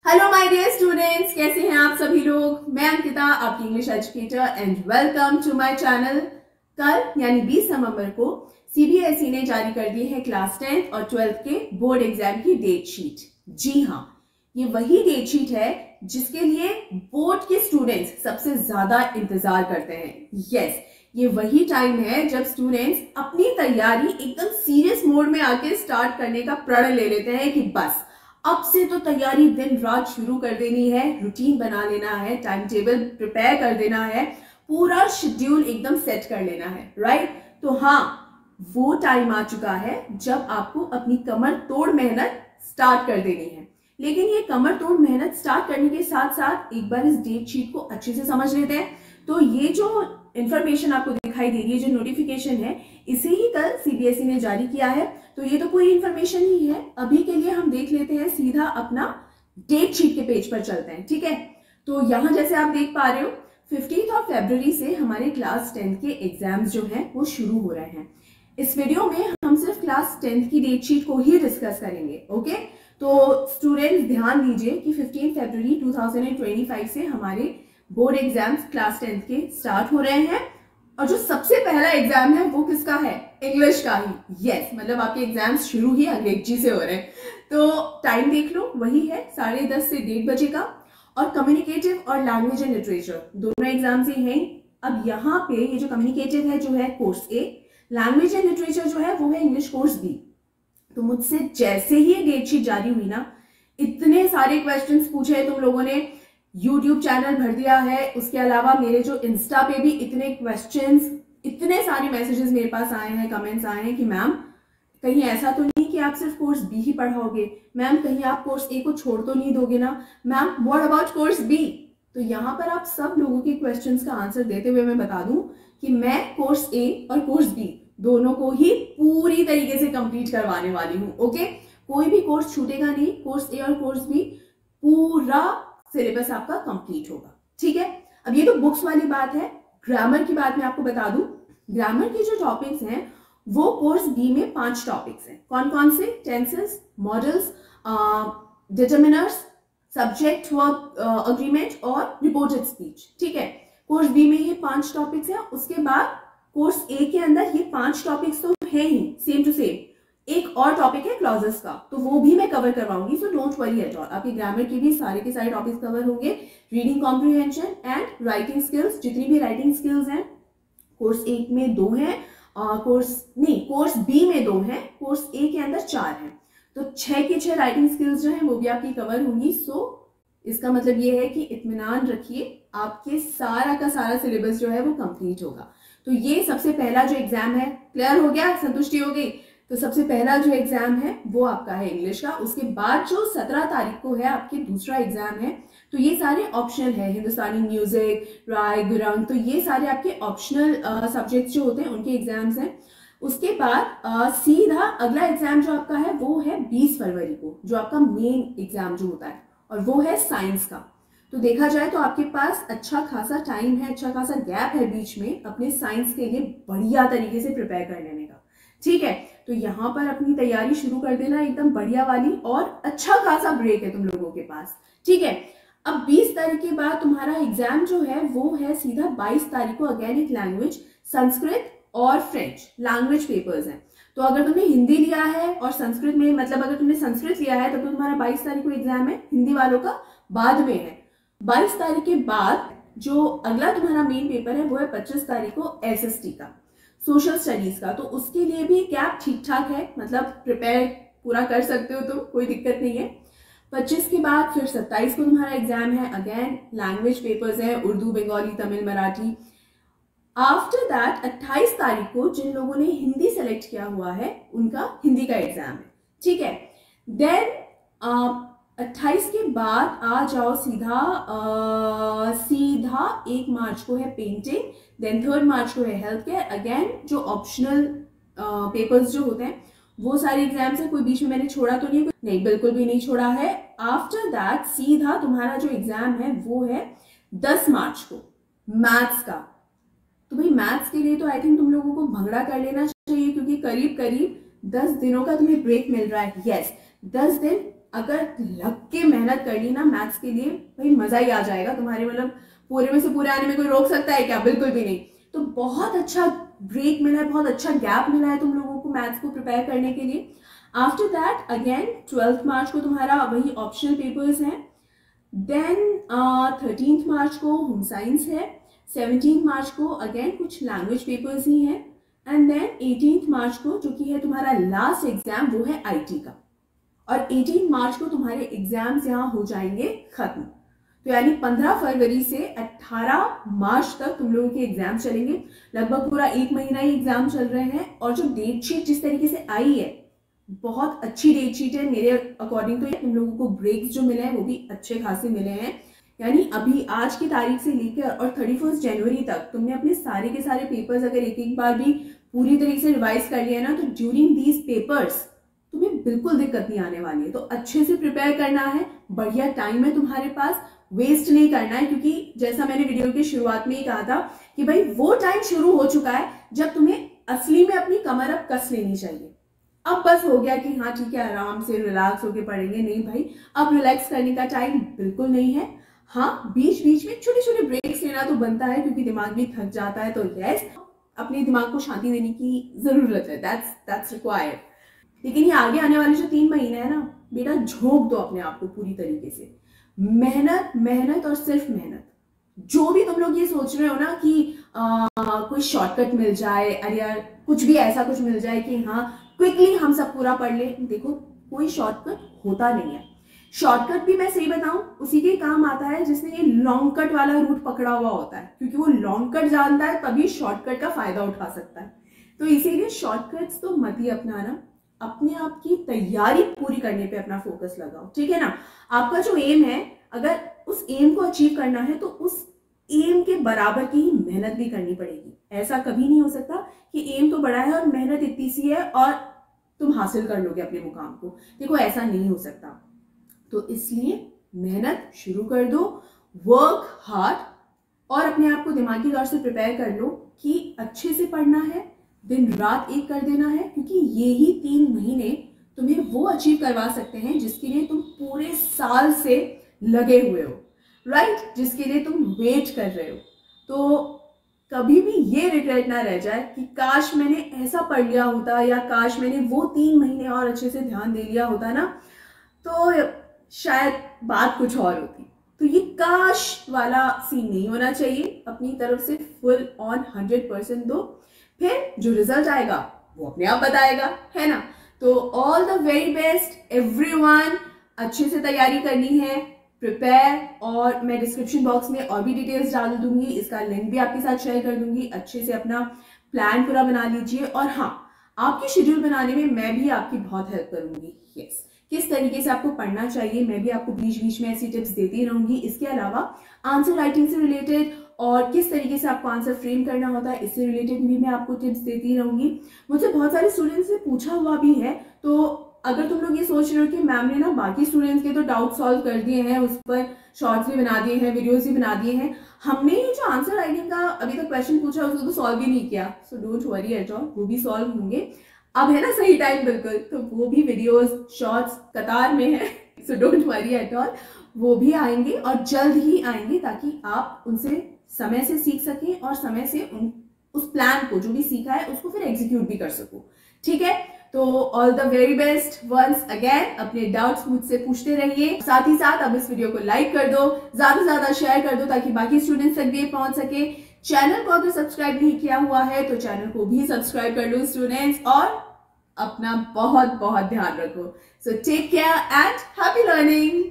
Hello my dear students, कैसे हैं आप सभी लोग। मैं अंकिता, आपकी English educator and welcome to my channel. कल यानी 20 नवंबर को सीबीएसई ने जारी कर दी है क्लास 10th और 12th के बोर्ड एग्जाम की डेट शीट। जी हाँ, ये वही डेट शीट है जिसके लिए बोर्ड के स्टूडेंट्स सबसे ज्यादा इंतजार करते हैं। यस, ये वही टाइम है जब स्टूडेंट्स अपनी तैयारी एकदम सीरियस मोड में आके स्टार्ट करने का प्रण ले लेते हैं कि बस अब से तो तैयारी दिन रात शुरू कर देनी है, रूटीन बना लेना है, टाइम टेबल प्रिपेयर कर देना है, पूरा शेड्यूल एकदम सेट कर लेना है। राइट? तो हाँ, वो टाइम आ चुका है जब आपको अपनी कमर तोड़ मेहनत स्टार्ट कर देनी है। लेकिन ये कमर तोड़ मेहनत स्टार्ट करने के साथ साथ एक बार इस डेट शीट को अच्छे से समझ लेते हैं। तो ये जो इंफॉर्मेशन आपको दिखाई दे रही है, जो नोटिफिकेशन है, इसे ही कल सीबीएसई ने जारी किया है। तो ये तो पूरी इंफॉर्मेशन ही है। अभी के लिए हम देख लेते हैं, सीधा अपना डेट शीट के पेज पर चलते हैं। ठीक है, तो यहाँ जैसे आप देख पा रहे हो 15 फरवरी से हमारे क्लास 10 के एग्जाम्स जो हैं वो शुरू हो रहे हैं। इस वीडियो में हम सिर्फ क्लास 10 की डेट शीट को ही डिस्कस करेंगे। ओके, तो स्टूडेंट्स ध्यान दीजिए कि 15 फरवरी 2025 से हमारे बोर्ड एग्जाम्स क्लास 10 के स्टार्ट हो रहे हैं। और जो सबसे पहला एग्जाम है वो किसका है? इंग्लिश का ही। यस, मतलब आपके एग्जाम्स शुरू ही अंग्रेजी से हो रहे हैं। तो टाइम देख लो, वही है 10:30 से 1:30 बजे का। और कम्युनिकेटिव और लैंग्वेज एंड लिटरेचर दोनों एग्जाम्स ही हैं। अब यहाँ पे ये जो कम्युनिकेटिव है जो है course A, language and literature जो है वो है इंग्लिश कोर्स बी। तो मुझसे जैसे ही डेट शीट जारी हुई ना, इतने सारे क्वेश्चंस पूछे तुम लोगों ने, यूट्यूब चैनल भर दिया है, उसके अलावा मेरे जो इंस्टा पे भी इतने क्वेश्चंस, इतने सारे मैसेजेस मेरे पास आए हैं, कमेंट्स आए हैं कि मैम कहीं ऐसा तो नहीं कि आप सिर्फ कोर्स बी ही पढ़ाओगे, मैम कहीं आप कोर्स ए को छोड़ तो नहीं दोगे ना, ma'am what about course B. तो यहाँ पर आप सब लोगों के क्वेश्चंस का आंसर देते हुए मैं बता दूं कि मैं कोर्स ए और कोर्स बी दोनों को ही पूरी तरीके से कंप्लीट करवाने वाली हूँ। ओके, कोई भी कोर्स छूटेगा नहीं, कोर्स ए और कोर्स बी पूरा सिलेबस आपका कंप्लीट होगा। ठीक है, अब ये तो बुक्स वाली बात है। ग्रामर की बात मैं आपको बता दूं, ग्रामर के जो टॉपिक्स हैं वो कोर्स बी में 5 टॉपिक्स हैं। कौन कौन से? Tenses, models, determiners, subject verb agreement और रिपोर्टेड स्पीच। ठीक है, कोर्स बी में ये 5 टॉपिक्स हैं। उसके बाद कोर्स ए के अंदर ये 5 टॉपिक्स तो है ही सेम टू सेम, एक और टॉपिक है क्लॉजेस का, तो वो भी मैं कवर करवाऊंगी। So don't worry at all, आपके ग्रामर के भी सारे के सारे टॉपिक्स कवर होंगे। Reading comprehension and writing skills, जितनी भी राइटिंग स्किल्स हैं कोर्स ए में 2 हैं, कोर्स बी में 2 हैं, कोर्स ए के अंदर 4 हैं। तो 6 की 6 राइटिंग स्किल्स जो है वो भी आपकी कवर होंगी। सो इसका मतलब ये है कि इत्मीनान रखिए, आपके सारा का सारा सिलेबस जो है वो कंप्लीट होगा। तो ये सबसे पहला जो एग्जाम है, क्लियर हो गया, संतुष्टि हो गई। तो सबसे पहला जो एग्जाम है वो आपका है इंग्लिश का। उसके बाद जो 17 तारीख को है आपके दूसरा एग्जाम है। तो ये सारे ऑप्शनल है, हिंदुस्तानी म्यूजिक, राय, गुरंग, तो ये सारे आपके ऑप्शनल सब्जेक्ट्स जो होते हैं उनके एग्जाम्स हैं। उसके बाद सीधा अगला एग्जाम जो आपका है वो है 20 फरवरी को, जो आपका मेन एग्जाम जो होता है, और वो है साइंस का। तो देखा जाए तो आपके पास अच्छा खासा टाइम है, अच्छा खासा गैप है बीच में अपने साइंस के लिए बढ़िया तरीके से प्रिपेयर कर लेने का। ठीक है, तो यहाँ पर अपनी तैयारी शुरू कर देना एकदम बढ़िया वाली, और अच्छा खासा ब्रेक है तुम लोगों के पास। ठीक है, अब 20 तारीख के बाद तुम्हारा एग्जाम जो है वो है सीधा 22 तारीख को। अगेन एक लैंग्वेज, संस्कृत और फ्रेंच लैंग्वेज पेपर्स हैं। तो अगर तुमने हिंदी लिया है और संस्कृत में, मतलब अगर तुमने संस्कृत लिया है तो तुम्हारा 22 तारीख को एग्जाम है, हिंदी वालों का बाद में है। 22 तारीख के बाद जो अगला तुम्हारा मेन पेपर है वो है 25 तारीख को एसएसटी का, सोशल स्टडीज का। तो उसके लिए भी गैप ठीक ठाक है, मतलब प्रिपेयर पूरा कर सकते हो, तो कोई दिक्कत नहीं है। 25 के बाद फिर 27 को तुम्हारा एग्जाम है, अगेन लैंग्वेज पेपर्स है, उर्दू, बंगाली, तमिल, मराठी। आफ्टर दैट 28 तारीख को जिन लोगों ने हिंदी सेलेक्ट किया हुआ है उनका हिंदी का एग्जाम है। ठीक है, देन 28 के बाद आ जाओ सीधा 1 मार्च को है पेंटिंग, देन 3 मार्च को है हेल्थ केयर। अगेन जो ऑप्शनल पेपर्स जो होते हैं वो सारे एग्जाम्स हैं, कोई बीच में मैंने छोड़ा तो नहीं, बिल्कुल भी नहीं छोड़ा है। आफ्टर दैट सीधा तुम्हारा जो एग्जाम है वो है 10 मार्च को मैथ्स का। तो भाई मैथ्स के लिए तो आई थिंक तुम लोगों को भंगड़ा कर लेना चाहिए, क्योंकि करीब करीब 10 दिनों का तुम्हें ब्रेक मिल रहा है। यस, 10 दिन अगर लग के मेहनत कर ली ना मैथ्स के लिए, भाई मजा ही आ जाएगा तुम्हारे, मतलब पूरे में से पूरे आने में कोई रोक सकता है क्या? बिल्कुल भी नहीं। तो बहुत अच्छा ब्रेक मिला है, बहुत अच्छा गैप मिला है तुम लोगों को मैथ्स को प्रिपेयर करने के लिए। आफ्टर दैट अगेन 12th मार्च को तुम्हारा वही ऑप्शनल पेपर्स हैं। देन 13th मार्च को होम साइंस है। 17th मार्च को अगेन कुछ लैंग्वेज पेपर्स ही हैं। एंड देन 18th मार्च को जो कि है तुम्हारा लास्ट एग्जाम, वो है आईटी का। और 18 मार्च को तुम्हारे एग्जाम्स यहाँ हो जाएंगे खत्म। तो यानी 15 फरवरी से 18 मार्च तक तुम लोगों के एग्जाम चलेंगे। लगभग पूरा 1 महीना ही एग्जाम चल रहे हैं। और जो डेट शीट जिस तरीके से आई है, बहुत अच्छी डेट शीट है मेरे अकॉर्डिंग। तो तुम लोगों को ब्रेक्स जो मिले हैं वो भी अच्छे खासे मिले हैं। यानी अभी आज की तारीख से लेकर और 31 जनवरी तक तुमने अपने सारे के सारे पेपर्स अगर एक एक बार भी पूरी तरीके से रिवाइज कर लिया ना, तो ड्यूरिंग दीज पेपर्स तुम्हें बिल्कुल दिक्कत नहीं आने वाली है। तो अच्छे से प्रिपेयर करना है, बढ़िया टाइम है तुम्हारे पास, वेस्ट नहीं करना है। क्योंकि जैसा मैंने वीडियो की शुरुआत में ही कहा था कि भाई वो टाइम शुरू हो चुका है जब तुम्हें असली में अपनी कमर अब कस लेनी चाहिए। अब बस हो गया कि हाँ ठीक है आराम से रिलैक्स होके पढ़ेंगे, नहीं भाई, अब रिलैक्स करने का टाइम बिल्कुल नहीं है। हाँ, बीच बीच में छोटे छोटे ब्रेक्स लेना तो बनता है क्योंकि दिमाग भी थक जाता है। तो यस, अपने दिमाग को शांति देने की जरूरत है, दैट्स रिक्वायर्ड। लेकिन ये आगे आने वाले जो 3 महीने हैं ना बेटा, झोंक दो अपने आप को पूरी तरीके से। मेहनत मेहनत और सिर्फ मेहनत। जो भी तुम लोग ये सोच रहे हो ना कि कोई शॉर्टकट मिल जाए, अरे यार कुछ भी ऐसा कुछ मिल जाए कि हाँ क्विकली हम सब पूरा पढ़ ले, देखो कोई शॉर्टकट होता नहीं है। शॉर्टकट भी मैं सही बताऊं उसी के काम आता है जिसने ये लॉन्ग कट वाला रूट पकड़ा हुआ होता है, क्योंकि वो लॉन्ग कट जानता है तभी शॉर्टकट का फायदा उठा सकता है। तो इसीलिए शॉर्टकट्स तो मत ही अपनाना, अपने आप की तैयारी पूरी करने पे अपना फोकस लगाओ, ठीक है ना। आपका जो एम है, अगर उस एम को अचीव करना है तो उस एम के बराबर की ही मेहनत भी करनी पड़ेगी। ऐसा कभी नहीं हो सकता कि एम तो बड़ा है और मेहनत इतनी सी है और तुम हासिल कर लोगे अपने मुकाम को। देखो ऐसा नहीं हो सकता। तो इसलिए मेहनत शुरू कर दो, वर्क हार्ड, और अपने आप को दिमागी तौर से प्रिपेयर कर लो कि अच्छे से पढ़ना है, दिन रात एक कर देना है, क्योंकि ये ही 3 महीने तुम्हें वो अचीव करवा सकते हैं जिसके लिए तुम पूरे साल से लगे हुए हो, राइट, जिसके लिए तुम वेट कर रहे हो। तो कभी भी ये रिग्रेट ना रह जाए कि काश मैंने ऐसा पढ़ लिया होता, या काश मैंने वो 3 महीने और अच्छे से ध्यान दे लिया होता ना, तो शायद बात कुछ और होती। तो ये काश वाला सीन नहीं होना चाहिए। अपनी तरफ से फुल ऑन 100% दो, फिर जो रिजल्ट आएगा वो अपने आप बताएगा, है ना। तो all the very best everyone. अच्छे से तैयारी करनी है, प्रिपेयर, और मैं डिस्क्रिप्शन बॉक्स में और भी डिटेल्स डाल दूंगी, इसका लिंक भी आपके साथ शेयर कर दूंगी। अच्छे से अपना प्लान पूरा बना लीजिए, और हाँ, आपकी शेड्यूल बनाने में मैं भी आपकी बहुत हेल्प करूंगी। यस, किस तरीके से आपको पढ़ना चाहिए मैं भी आपको बीच बीच में ऐसी टिप्स देती रहूंगी। इसके अलावा आंसर राइटिंग से रिलेटेड और किस तरीके से आपको आंसर फ्रेम करना होता है, इससे रिलेटेड भी मैं आपको टिप्स देती रहूंगी। मुझसे बहुत सारे स्टूडेंट्स ने पूछा हुआ भी है, तो अगर तुम लोग ये सोच रहे हो कि मैम ने ना बाकी स्टूडेंट्स के तो डाउट सॉल्व कर दिए हैं, उस पर शॉर्ट्स भी बना दिए हैं, वीडियोस भी बना दिए हैं, हमने ये जो आंसर राइटिंग का अभी तक क्वेश्चन पूछा उसको तो सॉल्व भी नहीं किया। सो डोंट वरी एट ऑल, वो भी सॉल्व होंगे। अब है ना सही टाइम बिल्कुल, तो वो भी वीडियोस शॉर्ट्स कतार में है। सो डोंट वरी एट ऑल, वो भी आएंगे और जल्द ही आएंगे, ताकि आप उनसे समय से सीख सकें और समय से उस प्लान को जो भी सीखा है उसको फिर एग्जीक्यूट भी कर सको, ठीक है। तो all the very best once again. अपने डाउट्स मुझसे पूछते रहिए, साथ ही साथ अब इस वीडियो को लाइक कर दो, ज्यादा से ज्यादा शेयर कर दो ताकि बाकी स्टूडेंट्स तक भी पहुंच सके। चैनल को अगर सब्सक्राइब नहीं किया हुआ है तो चैनल को भी सब्सक्राइब कर लो स्टूडेंट्स, और अपना बहुत बहुत ध्यान रखो। So take care and happy learning.